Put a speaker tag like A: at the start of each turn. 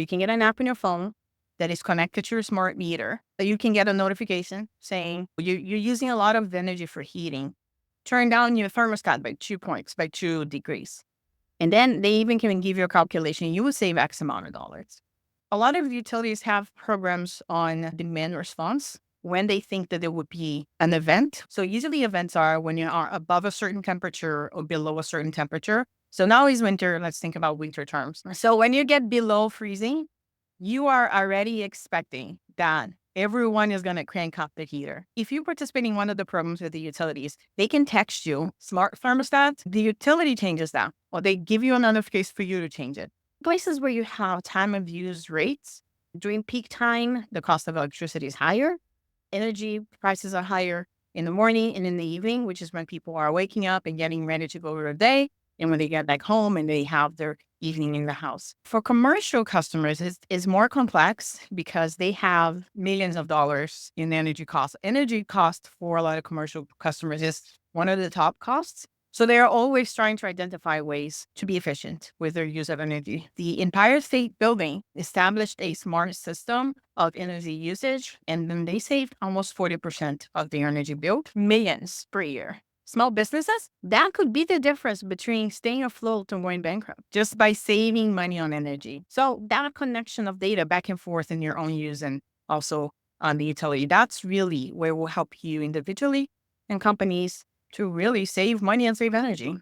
A: You can get an app on your phone that is connected to your smart meter, that you can get a notification saying you're using a lot of energy for heating. Turn down your thermostat by 2 points, by 2 degrees. And then they even can give you a calculation. You will save X amount of dollars. A lot of utilities have programs on demand response when they think that there would be an event. So usually events are when you are above a certain temperature or below a certain temperature. So now is winter. Let's think about winter terms. So when you get below freezing, you are already expecting that everyone is going to crank up the heater. If you participate in one of the programs with the utilities, they can text you smart thermostat. The utility changes that, or they give you a notification for you to change it. Places where you have time of use rates, during peak time, the cost of electricity is higher. Energy prices are higher in the morning and in the evening, which is when people are waking up and getting ready to go to their day. And when they get back home and they have their evening in the house. For commercial customers, it's more complex because they have millions of dollars in energy costs. Energy cost for a lot of commercial customers is one of the top costs. So they are always trying to identify ways to be efficient with their use of energy. The Empire State Building established a smart system of energy usage, and then they saved almost 40% of their energy bill, millions per year. Small businesses, that could be the difference between staying afloat and going bankrupt just by saving money on energy. So that connection of data back and forth in your own use and also on the utility, that's really where will help you individually and companies to really save money and save energy.